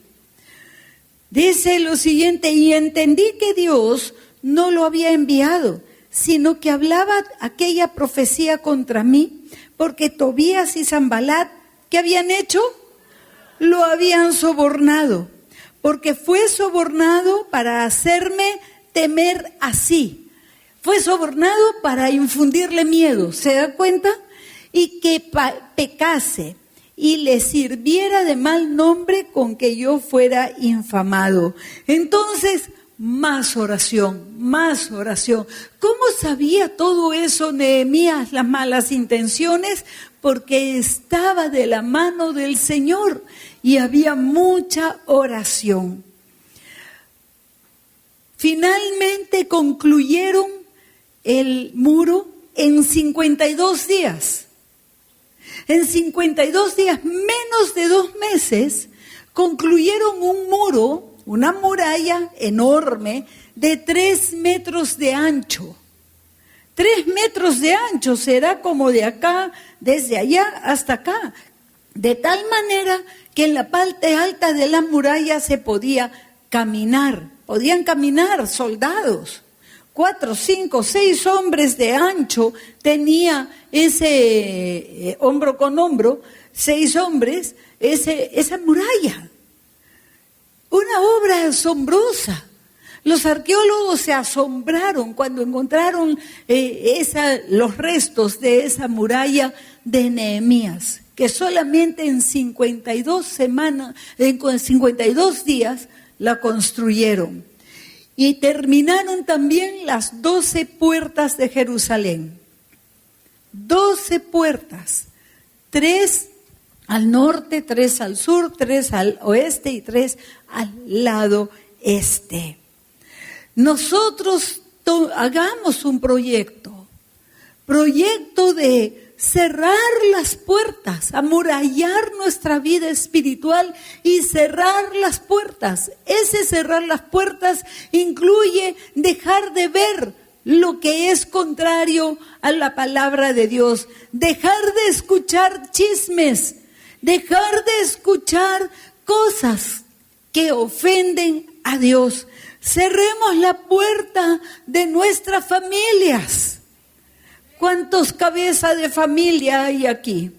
Dice lo siguiente: y entendí que Dios no lo había enviado, sino que hablaba aquella profecía contra mí, porque Tobías y Sanbalat, ¿qué habían hecho? Lo habían sobornado, porque fue sobornado para hacerme temer así. Fue sobornado para infundirle miedo, ¿se da cuenta? Y que pecase y le sirviera de mal nombre con que yo fuera infamado. Entonces, más oración. ¿Cómo sabía todo eso Nehemías, las malas intenciones? Porque estaba de la mano del Señor y había mucha oración. Finalmente concluyeron el muro en 52 días. En 52 días, menos de 2 meses, concluyeron un muro, una muralla enorme de 3 metros de ancho. 3 metros de ancho, será como de acá, desde allá hasta acá. De tal manera que en la parte alta de la muralla se podía caminar. Podían caminar soldados. 4, 5, 6 hombres de ancho tenía ese hombro con hombro, 6 hombres, esa muralla. Una obra asombrosa. Los arqueólogos se asombraron cuando encontraron los restos de esa muralla de Nehemías, que solamente en 52 días la construyeron. Y terminaron también las 12 puertas de Jerusalén. 12 puertas, 3 al norte, 3 al sur, 3 al oeste y 3 al lado este. Nosotros hagamos un proyecto de cerrar las puertas, amurallar nuestra vida espiritual y cerrar las puertas. Ese cerrar las puertas incluye dejar de ver lo que es contrario a la palabra de Dios, dejar de escuchar chismes, dejar de escuchar cosas que ofenden a Dios. Cerremos la puerta de nuestras familias. ¿Cuántos cabezas de familia hay aquí?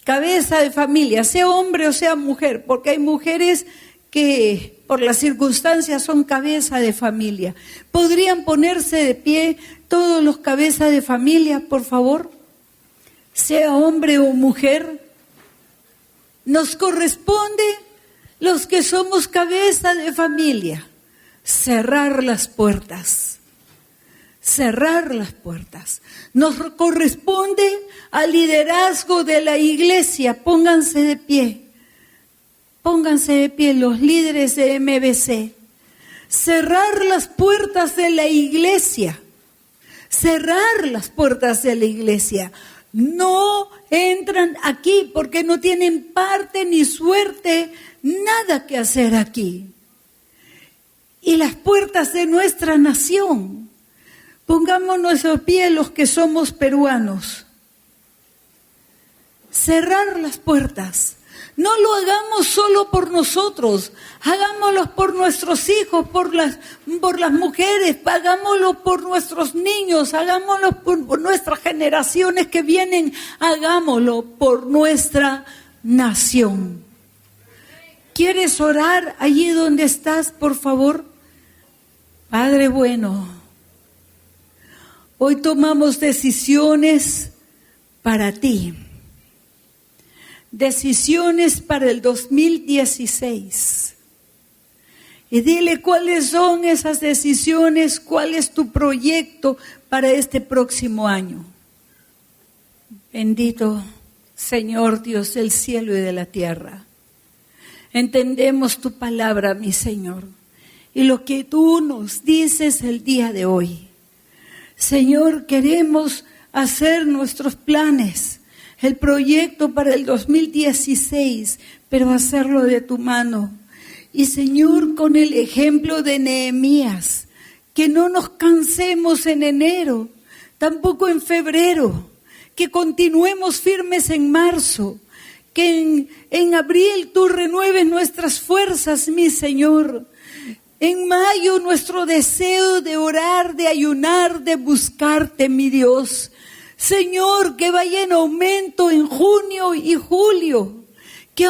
Cabeza de familia, sea hombre o sea mujer, porque hay mujeres que por las circunstancias son cabeza de familia. ¿Podrían ponerse de pie todos los cabezas de familia, por favor? Sea hombre o mujer. Nos corresponde, los que somos cabeza de familia, cerrar las puertas. cerrar las puertas. Nos corresponde al liderazgo de la iglesia. Pónganse de pie los líderes de MBC. Cerrar las puertas de la iglesia. Cerrar las puertas de la iglesia. No entran aquí porque no tienen parte ni suerte, nada que hacer aquí. Y las puertas de nuestra nación. Pongámonos de pie los que somos peruanos. Cerrar las puertas. No lo hagamos solo por nosotros, hagámoslo por nuestros hijos, por las mujeres, hagámoslo por nuestros niños, hagámoslo por nuestras generaciones que vienen, hagámoslo por nuestra nación. ¿Quieres orar allí donde estás, por favor? Padre bueno, hoy tomamos decisiones para ti. Decisiones para el 2016. Y dile cuáles son esas decisiones, cuál es tu proyecto para este próximo año. Bendito Señor Dios del cielo y de la tierra. Entendemos tu palabra, mi Señor, y lo que tú nos dices el día de hoy. Señor, queremos hacer nuestros planes, el proyecto para el 2016, pero hacerlo de tu mano. Y Señor, con el ejemplo de Nehemías, que no nos cansemos en enero, tampoco en febrero, que continuemos firmes en marzo, que en abril tú renueves nuestras fuerzas, mi Señor. En mayo nuestro deseo de orar, de ayunar, de buscarte, mi Dios. Señor, que vaya en aumento en junio y julio, que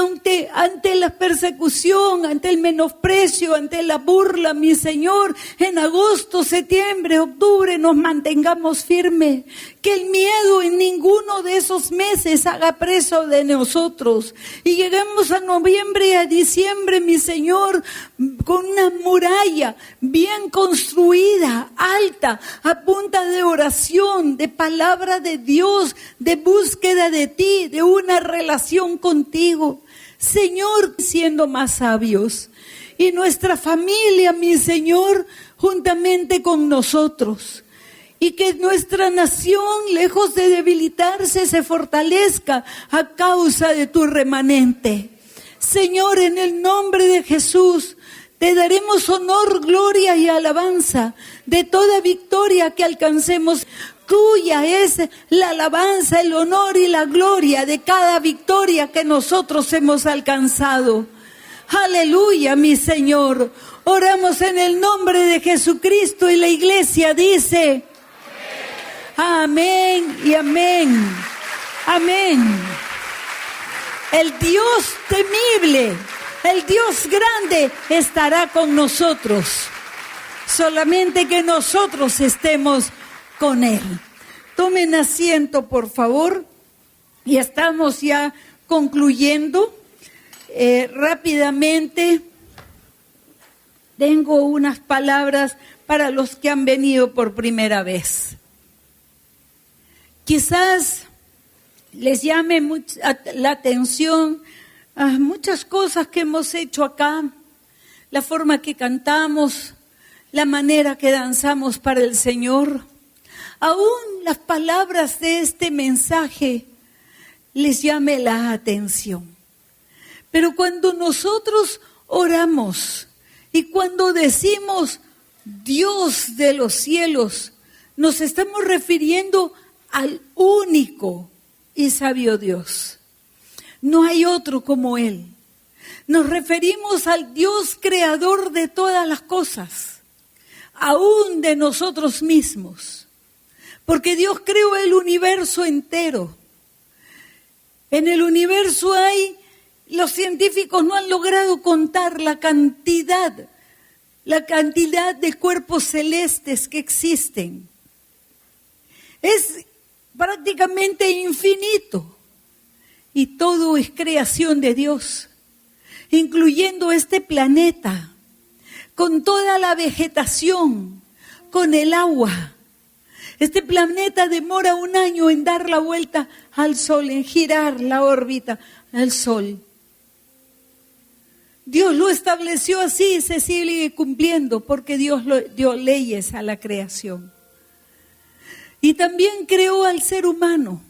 ante la persecución, ante el menosprecio, ante la burla, mi Señor, en agosto, septiembre, octubre nos mantengamos firmes, que el miedo en ninguno de esos meses haga preso de nosotros y lleguemos a noviembre y a diciembre, mi Señor, con una muralla bien construida, alta, a punta de oración, de palabra de Dios, de búsqueda de ti, de una relación contigo. Señor, siendo más sabios. Y nuestra familia, mi Señor, juntamente con nosotros. Y que nuestra nación, lejos de debilitarse, se fortalezca a causa de tu remanente. Señor, en el nombre de Jesús, te daremos honor, gloria y alabanza de toda victoria que alcancemos. Tuya es la alabanza, el honor y la gloria de cada victoria que nosotros hemos alcanzado. Aleluya, mi Señor. Oramos en el nombre de Jesucristo y la iglesia dice amén y amén. Amén. El Dios temible, el Dios grande estará con nosotros. Solamente que nosotros estemos con Él. Tomen asiento, por favor. Y estamos ya concluyendo. Rápidamente, tengo unas palabras para los que han venido por primera vez. Quizás les llame la atención a muchas cosas que hemos hecho acá, la forma que cantamos, la manera que danzamos para el Señor. Aún las palabras de este mensaje les llame la atención. Pero cuando nosotros oramos y cuando decimos Dios de los cielos, nos estamos refiriendo al único y sabio Dios. No hay otro como Él. Nos referimos al Dios creador de todas las cosas, aún de nosotros mismos. Porque Dios creó el universo entero. En el universo los científicos no han logrado contar la cantidad de cuerpos celestes que existen. Es prácticamente infinito. Y todo es creación de Dios, incluyendo este planeta, con toda la vegetación, con el agua, Este planeta demora 1 año en dar la vuelta al Sol, en girar la órbita al Sol. Dios lo estableció así y se sigue cumpliendo porque Dios dio leyes a la creación. Y también creó al ser humano.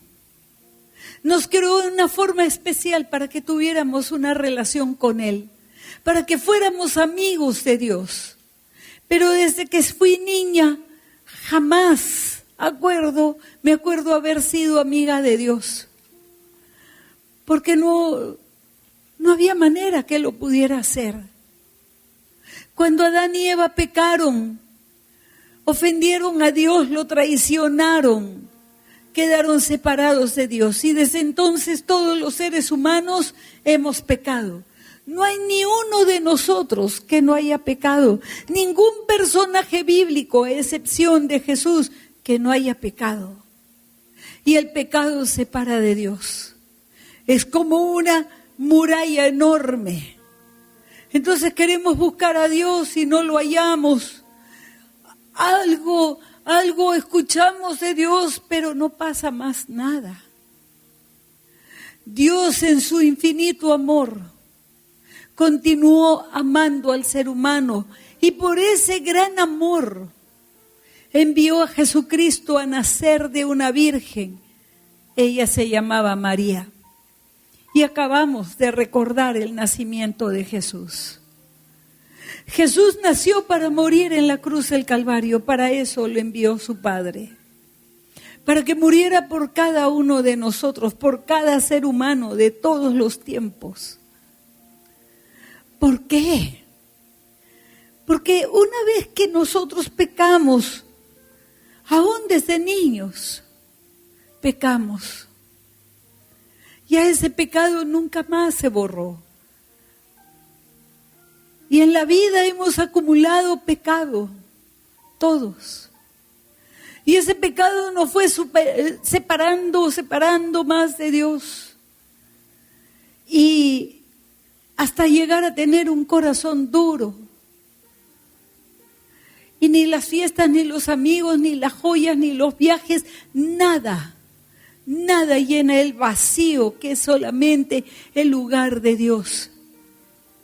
Nos creó de una forma especial para que tuviéramos una relación con Él, para que fuéramos amigos de Dios. Pero desde que fui niña, jamás me acuerdo haber sido amiga de Dios. Porque no había manera que lo pudiera hacer. Cuando Adán y Eva pecaron, ofendieron a Dios, lo traicionaron, quedaron separados de Dios. Y desde entonces todos los seres humanos hemos pecado. No hay ni uno de nosotros que no haya pecado. Ningún personaje bíblico, a excepción de Jesús, que no haya pecado. Y el pecado separa de Dios. Es como una muralla enorme. Entonces queremos buscar a Dios y no lo hallamos. Algo escuchamos de Dios, pero no pasa más nada. Dios en su infinito amor continuó amando al ser humano y por ese gran amor envió a Jesucristo a nacer de una virgen. Ella se llamaba María. Y acabamos de recordar el nacimiento de Jesús. Jesús nació para morir en la cruz del Calvario, para eso lo envió su Padre. Para que muriera por cada uno de nosotros, por cada ser humano de todos los tiempos. ¿Por qué? Porque una vez que nosotros pecamos, aún desde niños, pecamos. Ya ese pecado nunca más se borró. Y en la vida hemos acumulado pecado, todos. Y ese pecado nos fue separando más de Dios. Y hasta llegar a tener un corazón duro. Y ni las fiestas, ni los amigos, ni las joyas, ni los viajes, nada llena el vacío que es solamente el lugar de Dios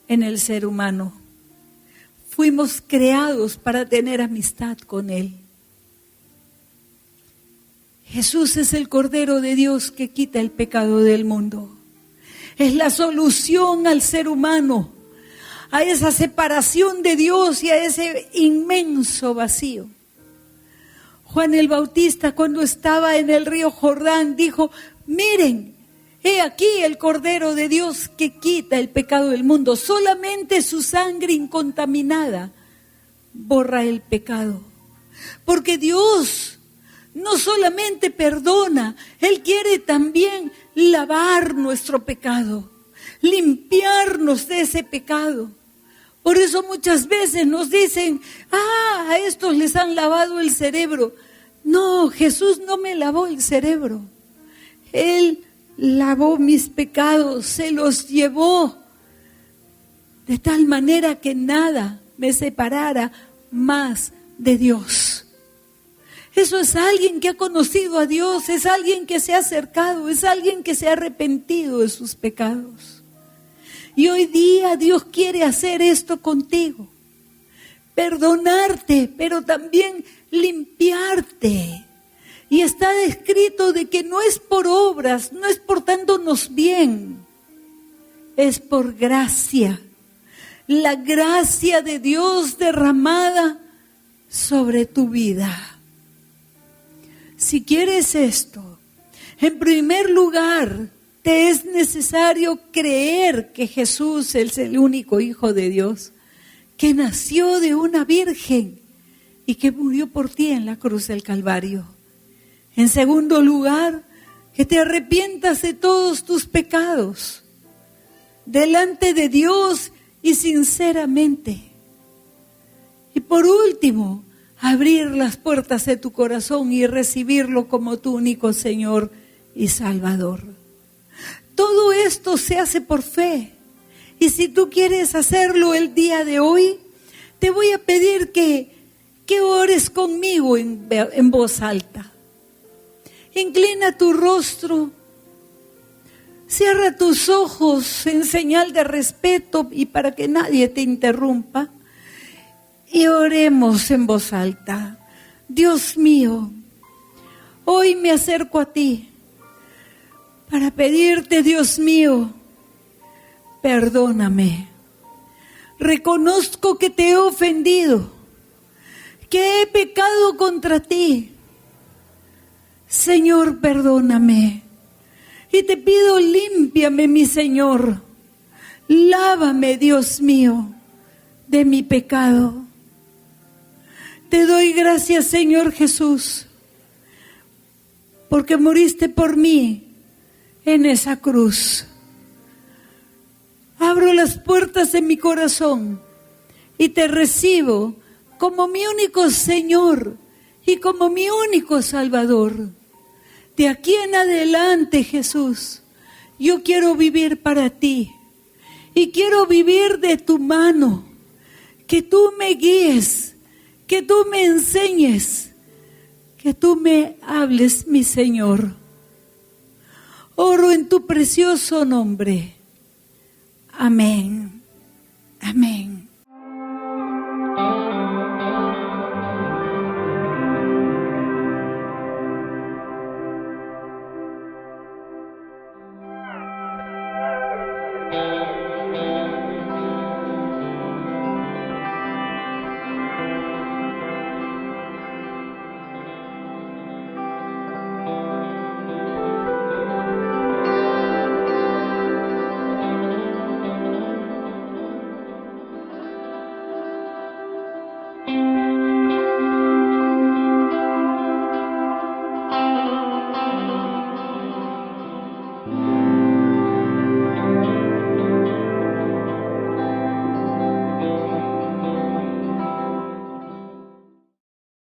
en el ser humano. Fuimos creados para tener amistad con Él. Jesús es el Cordero de Dios que quita el pecado del mundo. Es la solución al ser humano, a esa separación de Dios y a ese inmenso vacío. Juan el Bautista, cuando estaba en el río Jordán, dijo: miren, he aquí el Cordero de Dios que quita el pecado del mundo. Solamente su sangre incontaminada borra el pecado. Porque Dios no solamente perdona, Él quiere también lavar nuestro pecado, limpiarnos de ese pecado. Por eso muchas veces nos dicen: a estos les han lavado el cerebro. No, Jesús no me lavó el cerebro. Él lavó mis pecados, se los llevó de tal manera que nada me separara más de Dios. Eso es alguien que ha conocido a Dios, es alguien que se ha acercado, es alguien que se ha arrepentido de sus pecados. Y hoy día Dios quiere hacer esto contigo, perdonarte, pero también limpiarte. Y está escrito de que no es por obras, no es portándonos bien, es por gracia. La gracia de Dios derramada sobre tu vida. Si quieres esto, en primer lugar, te es necesario creer que Jesús es el único Hijo de Dios, que nació de una virgen y que murió por ti en la cruz del Calvario. En segundo lugar, que te arrepientas de todos tus pecados delante de Dios y sinceramente. Y por último, abrir las puertas de tu corazón y recibirlo como tu único Señor y Salvador. Todo esto se hace por fe. Y si tú quieres hacerlo el día de hoy, te voy a pedir que ores conmigo en voz alta. Inclina tu rostro. Cierra tus ojos en señal de respeto y para que nadie te interrumpa. Y oremos en voz alta. Dios mío, hoy me acerco a ti para pedirte, Dios mío, perdóname. Reconozco que te he ofendido, que he pecado contra ti. Señor, perdóname. Y te pido, límpiame, mi Señor. Lávame, Dios mío, de mi pecado. Te doy gracias, Señor Jesús, porque moriste por mí en esa cruz. Abro las puertas de mi corazón y te recibo como mi único Señor y como mi único Salvador. De aquí en adelante, Jesús, yo quiero vivir para ti y quiero vivir de tu mano, que tú me guíes, que tú me enseñes, que tú me hables, mi Señor. Oro en tu precioso nombre. Amén. Amén.